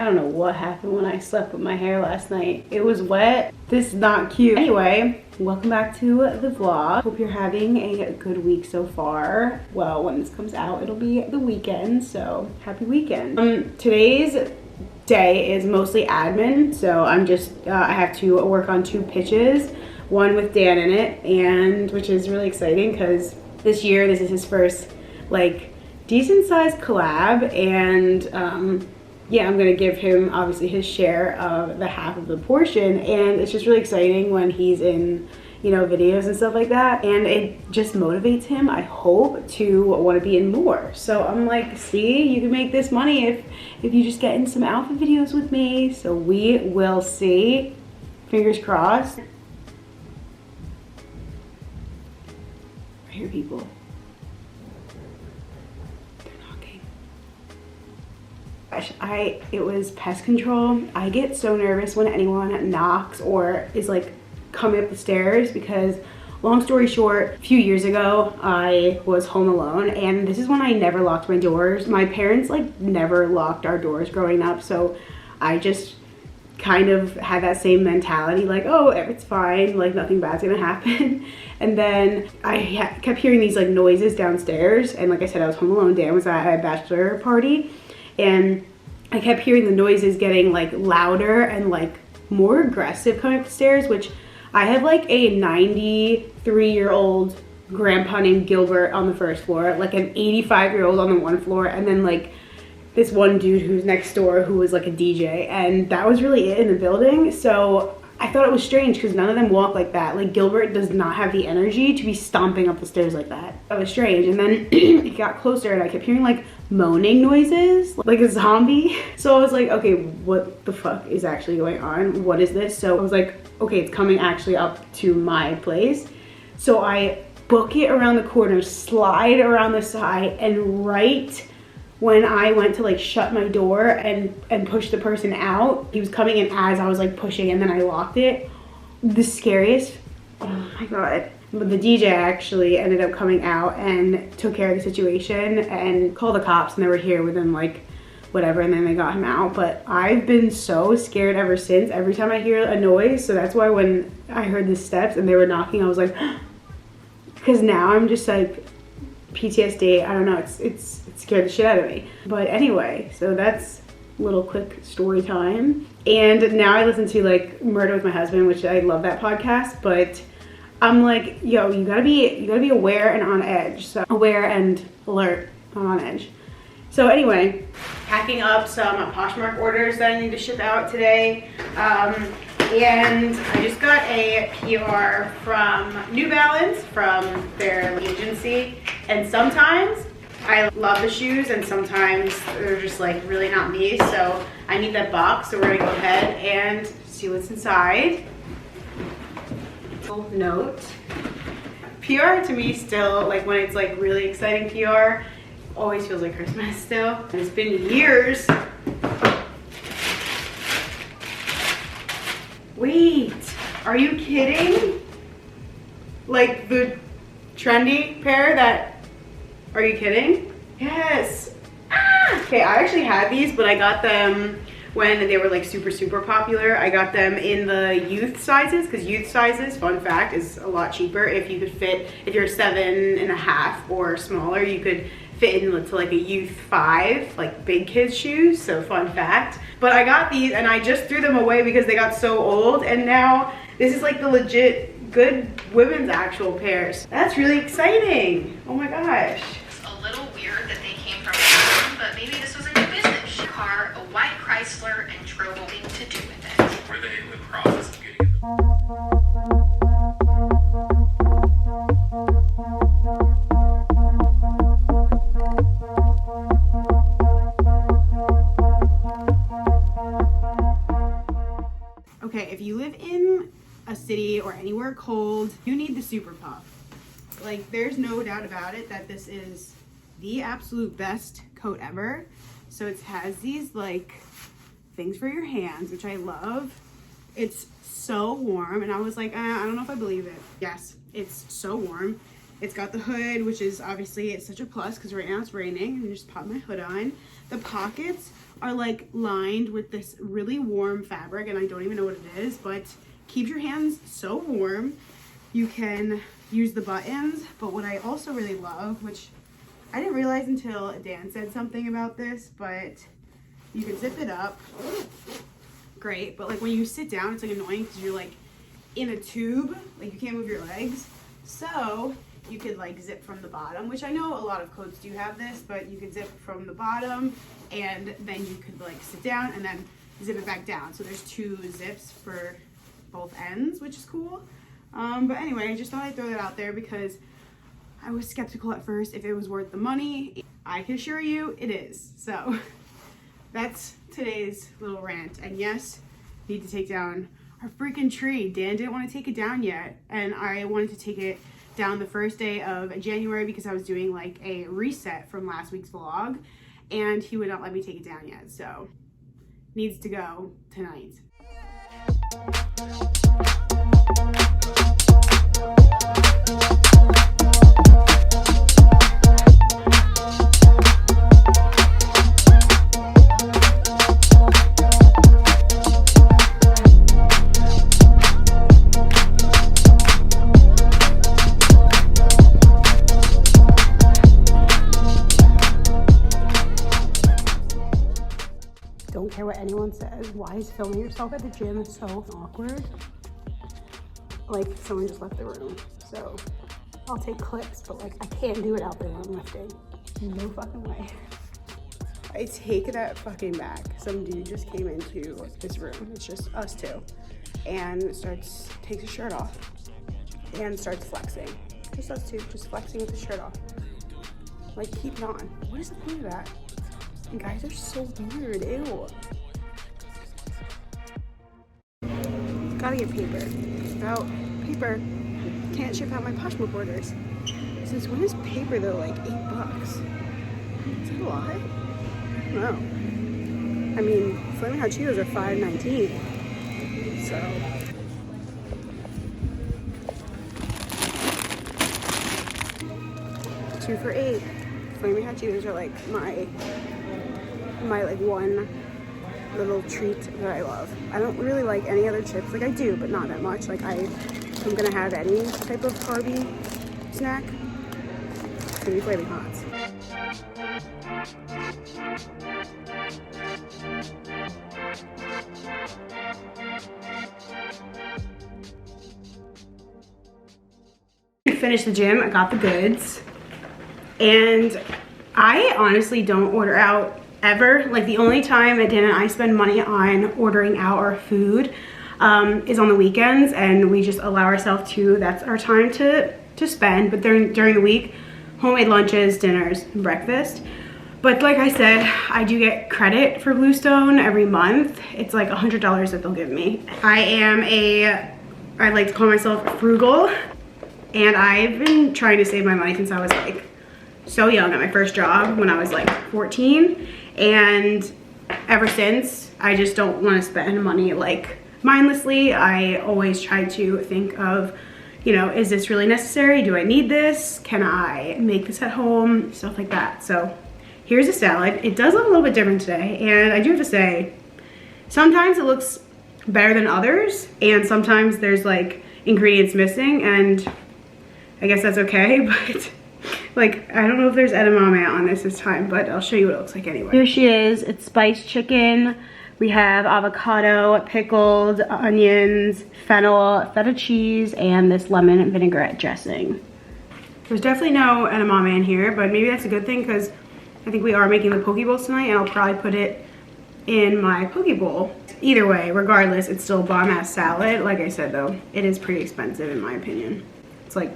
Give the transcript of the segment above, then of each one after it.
I don't know what happened when I slept with my hair last night. It was wet. This is not cute. Anyway, welcome back to the vlog. Hope you're having a good week so far. Well, when this comes out, it'll be the weekend, so happy weekend. Today's day is mostly admin, so I'm just, I have to work on 2 pitches, one with Dan in it, and which is really exciting because this year, this is his first, like, decent sized collab, and yeah, I'm gonna give him obviously his share of the half of the portion, and it's just really exciting when he's in, you know, videos and stuff like that, and it just motivates him, I hope, to want to be in more. So I'm like, see, you can make this money if you just get in some outfit videos with me. So we will see. Fingers crossed. I hear people. It was pest control. I get so nervous when anyone knocks or is like coming up the stairs because, long story short, a few years ago I was home alone, and this is when I never locked my doors. My parents like never locked our doors growing up, so I just kind of had that same mentality, like, oh, it's fine, like nothing bad's gonna happen. And then I kept hearing these like noises downstairs, and like I said, I was home alone. Dan was at a bachelor party, and I kept hearing the noises getting like louder and like more aggressive coming up the stairs, which I have like a 93-year-old grandpa named Gilbert on the first floor, like an 85-year-old on the one floor, and then like this one dude who's next door who was like a DJ, and that was really it in the building. So I thought it was strange because none of them walk like that. Like Gilbert does not have the energy to be stomping up the stairs like that. That was strange. And then it got closer and I kept hearing like moaning noises, like a zombie. So I was like, okay, what the fuck is actually going on? What is this? So I was like, okay, it's coming actually up to my place. So I book it around the corner, slide around the side, and right when I went to like shut my door and push the person out, he was coming in as I was like pushing, and then I locked it. The scariest, oh my God. But the DJ actually ended up coming out and took care of the situation and called the cops, and they were here within like whatever, and then they got him out. But I've been so scared ever since, every time I hear a noise. So that's why when I heard the steps and they were knocking, I was like, because now I'm just like, PTSD, I don't know, it scared the shit out of me. But anyway, so that's a little quick story time. And now I listen to like Murder with My Husband, which I love that podcast, but I'm like, yo, you gotta be aware and on edge. So aware and alert, I'm on edge. So anyway, packing up some Poshmark orders that I need to ship out today. And I just got a PR from New Balance, from their agency. And sometimes I love the shoes and sometimes they're just like really not me. So I need that box. So we're gonna go ahead and see what's inside. Note. PR to me still, like when it's like really exciting PR, always feels like Christmas still. And it's been years. Wait, are you kidding? Like the trendy pair that, are you kidding? Yes. Ah! Okay, I actually had these, but I got them when they were like super popular. I got them in the youth sizes, because youth sizes, fun fact, is a lot cheaper. If you could fit, if you're 7.5 or smaller, you could fit into like a youth 5, like big kids shoes, so fun fact. But I got these and I just threw them away because they got so old, and now this is like the legit good women's actual pairs. That's really exciting. Oh my gosh. It's a little weird that they came from Amazon, but maybe this was a new business. Car, a white Chrysler, and drove nothing to do with it. Were they in the process of getting it? Okay, if you live in a city or anywhere cold, you need the Super Puff. Like, there's no doubt about it that this is the absolute best coat ever. So it has these like things for your hands, which I love. It's so warm, and I was like, I don't know if I believe it. Yes, it's so warm. It's got the hood, which is obviously, it's such a plus because right now it's raining. I'm just pop my hood on. The pockets are like lined with this really warm fabric, and I don't even know what it is, but keeps your hands so warm. You can use the buttons, but what I also really love, which I didn't realize until Dan said something about this, but you can zip it up. Great, but like when you sit down, it's like annoying because you're like in a tube, like you can't move your legs. So you could like zip from the bottom, which I know a lot of coats do have this, but you could zip from the bottom and then you could like sit down and then zip it back down. So there's 2 zips for both ends, which is cool. But anyway, I just thought I'd throw that out there because I was skeptical at first if it was worth the money. I can assure you it is. So that's today's little rant. And yes, need to take down our freaking tree. Dan didn't want to take it down yet, and I wanted to take it down the first day of January because I was doing like a reset from last week's vlog, and he would not let me take it down yet. So needs to go tonight. Don't care what anyone says. Why is filming yourself at the gym so awkward? Like someone just left the room. So I'll take clips, but like I can't do it out there when I'm lifting. No fucking way. I take that fucking back. Some dude just came into this room. It's just us 2. And takes his shirt off and starts flexing. Just us 2, just flexing with his shirt off. Like, keep it on. What is the point of that? And guys are so weird. Ew. Gotta get paper. Without paper, can't ship out my Poshmark orders. Since when is paper though like $8? Is that a lot? No. I mean, Flaming Hot Cheetos are $5.19. So. $2 for $8. Flaming Hot Cheetos are like my like one little treat that I love. I don't really like any other chips. Like I do, but not that much. Like if I'm gonna have any type of carby snack, it's gonna be Flaming Hots. I finished the gym. I got the goods. And I honestly don't order out ever. Like the only time that Dan and I spend money on ordering out our food is on the weekends, and we just allow ourselves to, that's our time to spend. But during the week, homemade lunches, dinners, and breakfast. But like I said, I do get credit for Bluestone every month. It's like $100 that they'll give me. I like to call myself frugal, and I've been trying to save my money since I was like so young at my first job when I was like 14, and ever since I just don't want to spend money like mindlessly. I always try to think of, you know, is this really necessary? Do I need this? Can I make this at home? Stuff like that. So here's a salad. It does look a little bit different today, and I do have to say sometimes it looks better than others, and sometimes there's like ingredients missing, and I guess that's okay. But like, I don't know if there's edamame on this time, but I'll show you what it looks like anyway. Here she is. It's spiced chicken. We have avocado, pickled onions, fennel, feta cheese, and this lemon vinaigrette dressing. There's definitely no edamame in here, but maybe that's a good thing because I think we are making the poke bowls tonight, and I'll probably put it in my poke bowl. Either way, regardless, it's still a bomb-ass salad. Like I said though, it is pretty expensive in my opinion. It's like,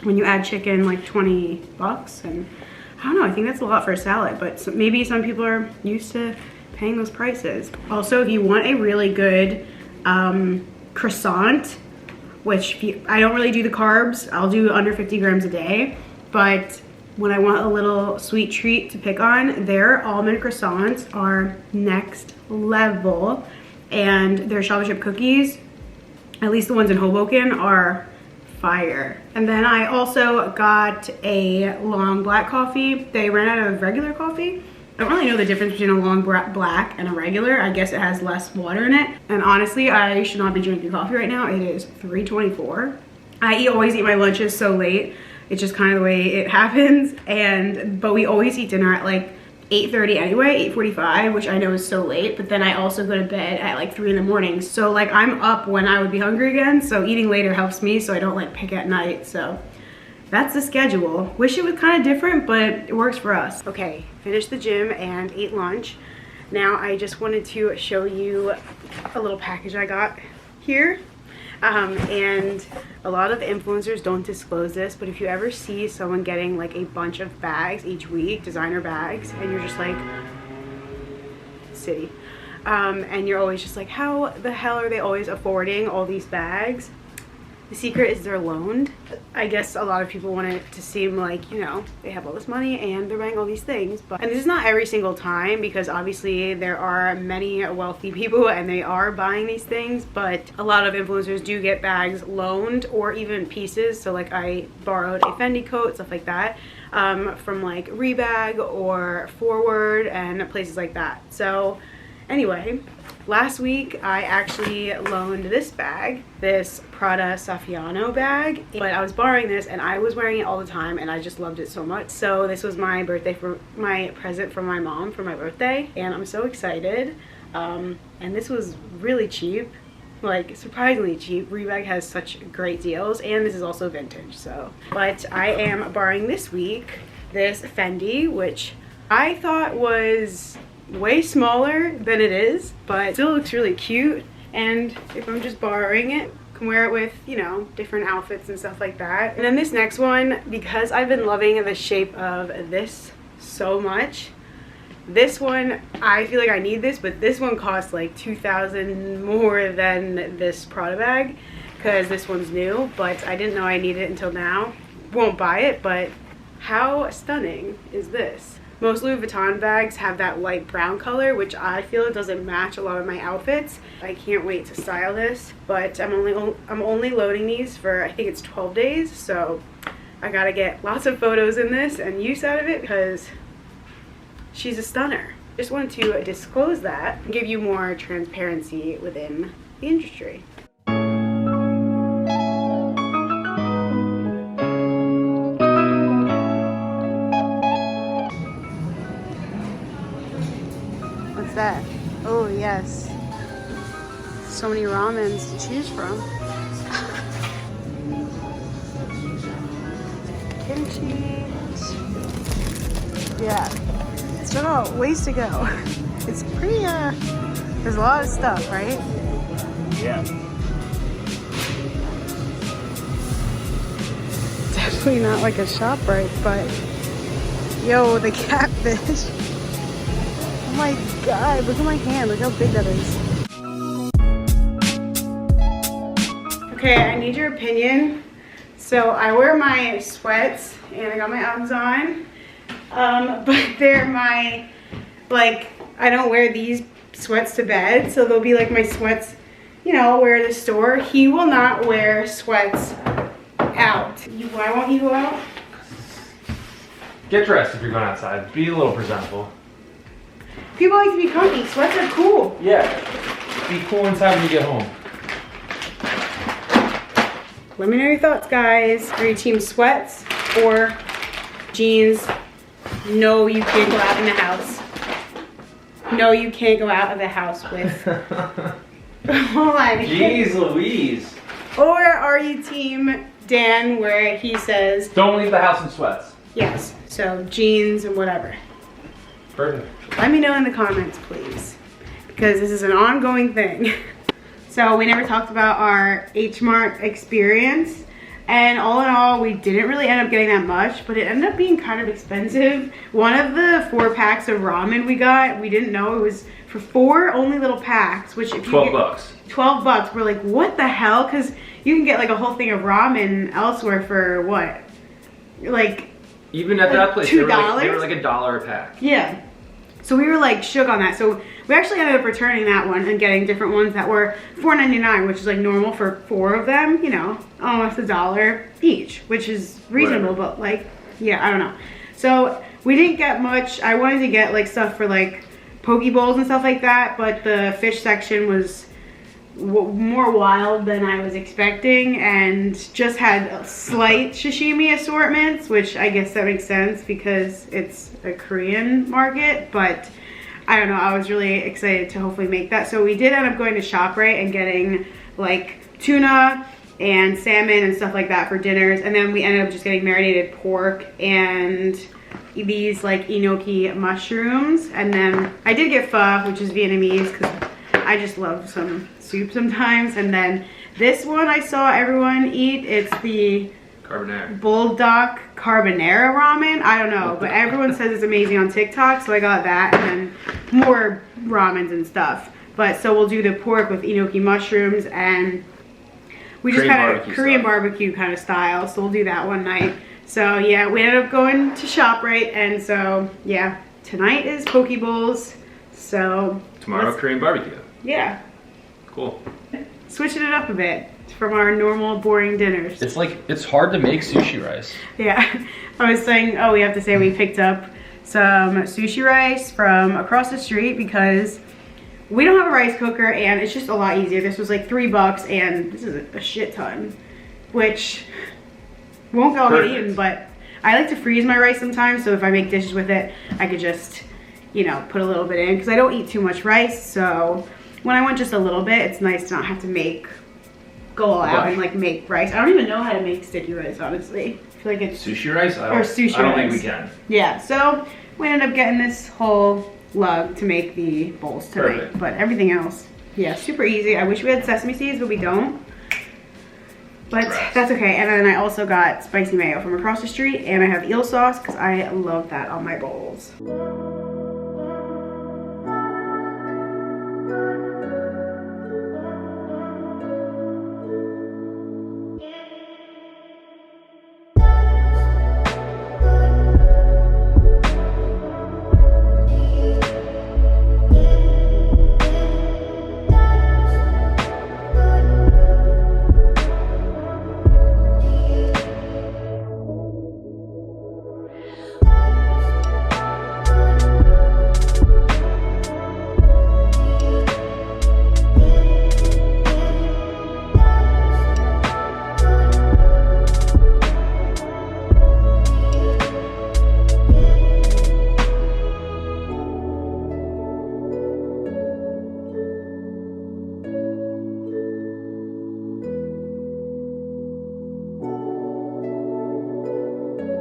when you add chicken, like 20 bucks, and I don't know, I think that's a lot for a salad, but maybe some people are used to paying those prices. Also, if you want a really good croissant, which I don't really do the carbs, I'll do under 50 grams a day, but when I want a little sweet treat to pick on, their almond croissants are next level, and their chocolate chip cookies, at least the ones in Hoboken, are fire. And then I also got a long black coffee. They ran out of regular coffee, I don't really know the difference between a long black and a regular. I guess it has less water in it. And honestly, I should not be drinking coffee right now. It is 3:24. I always eat my lunches so late. It's just kind of the way it happens. But we always eat dinner at like 8:30 anyway, 8:45, which I know is so late, but then I also go to bed at like 3 in the morning. So like I'm up when I would be hungry again, so eating later helps me so I don't like pick at night. So that's the schedule. Wish it was kind of different, but it works for us. Okay, finished the gym and ate lunch. Now I just wanted to show you a little package I got here. And a lot of influencers don't disclose this, but if you ever see someone getting like a bunch of bags each week, designer bags, and you're just like, city, and you're always just like, how the hell are they always affording all these bags? The secret is they're loaned. I guess a lot of people want it to seem like, you know, they have all this money and they're buying all these things. And this is not every single time, because obviously there are many wealthy people and they are buying these things, but a lot of influencers do get bags loaned or even pieces. So like I borrowed a Fendi coat, stuff like that, from like Rebag or Forward and places like that. So anyway, last week I actually loaned this bag, this Prada Saffiano bag, but I was borrowing this and I was wearing it all the time and I just loved it so much. So this was my present from my mom for my birthday, and I'm so excited. And this was really cheap, like surprisingly cheap. Rebag has such great deals, and this is also vintage. So, but I am borrowing this week this Fendi, which I thought was way smaller than it is, but still looks really cute. And if I'm just borrowing it, can wear it with, you know, different outfits and stuff like that. And then this next one, because I've been loving the shape of this so much, this one, I feel like I need this, but this one costs like $2,000 more than this Prada bag, because this one's new, but I didn't know I needed it until now. Won't buy it, but how stunning is this? Most Louis Vuitton bags have that light brown color, which I feel it doesn't match a lot of my outfits. I can't wait to style this, but I'm only loading these for, I think it's 12 days, so I gotta get lots of photos in this and use out of it because she's a stunner. Just wanted to disclose that and give you more transparency within the industry. That? Oh yes, so many ramens to choose from. Kimchi. Yeah, still got ways to go. It's pretty there's a lot of stuff, right? Yeah. Definitely not like a ShopRite, but yo, the catfish. Oh my god, look at my hand, look how big that is. Okay, I need your opinion. So I wear my sweats and I got my Uggs on, but they're my, like, I don't wear these sweats to bed, so they'll be like my sweats, you know, I'll wear at the store. He will not wear sweats out. Why won't you go out? Get dressed if you're going outside. Be a little presentable. People like to be comfy. Sweats are cool. Yeah. Be cool inside when you get home. Let me know your thoughts, guys. Are you team sweats or jeans? No, you can't go out in the house. No, you can't go out of the house with. Hold on. Jeez Louise. Or are you team Dan, where he says, don't leave the house in sweats. Yes. So jeans and whatever. Perfect. Let me know in the comments, please, because this is an ongoing thing. So we never talked about our H Mart experience, and all in all, we didn't really end up getting that much, but it ended up being kind of expensive. One of the 4 packs of ramen we got, we didn't know it was for 4 only little packs, which if you 12 get bucks. 12 bucks. We're like, what the hell? Because you can get like a whole thing of ramen elsewhere for what? Like, even at that place, $2? they were like $1 a pack. Yeah. So we were like shook on that. So we actually ended up returning that one and getting different ones that were $4.99, which is like normal for 4 of them, you know, almost $1 each, which is reasonable, but like, yeah, I don't know. So we didn't get much. I wanted to get like stuff for like poke bowls and stuff like that, but the fish section was more wild than I was expecting, and just had slight sashimi assortments, which I guess that makes sense because it's a Korean market, but I don't know, I was really excited to hopefully make that. So we did end up going to ShopRite and getting like tuna and salmon and stuff like that for dinners, and then we ended up just getting marinated pork and these like enoki mushrooms, and then I did get pho, which is Vietnamese because I just love some soup sometimes. And then this one I saw everyone eat, it's the Carbonara. Bulldog Carbonara ramen. I don't know, but everyone says it's amazing on TikTok, so I got that, and then more ramens and stuff. But so we'll do the pork with enoki mushrooms, and we just kind of Korean barbecue kind of style, so we'll do that one night. So yeah, we ended up going to ShopRite, and so yeah, tonight is poke bowls. So Tomorrow, Korean barbecue. Yeah. Cool. Switching it up a bit from our normal boring dinners. It's like, it's hard to make sushi rice. Yeah, I was saying, oh, we have to say we picked up some sushi rice from across the street because we don't have a rice cooker and it's just a lot easier. This was like $3 and this is a shit ton, which won't go uneaten, but I like to freeze my rice sometimes, so if I make dishes with it, I could just, you know, put a little bit in because I don't eat too much rice, so when I want just a little bit, it's nice to not have to go all out and like make rice. I don't even know how to make sticky rice, honestly. I feel like it's sushi rice. I don't think we can. Yeah, so we ended up getting this whole lug to make the bowls tonight. Perfect. But everything else, yeah, super easy. I wish we had sesame seeds, but we don't. But that's okay. And then I also got spicy mayo from across the street, and I have eel sauce because I love that on my bowls.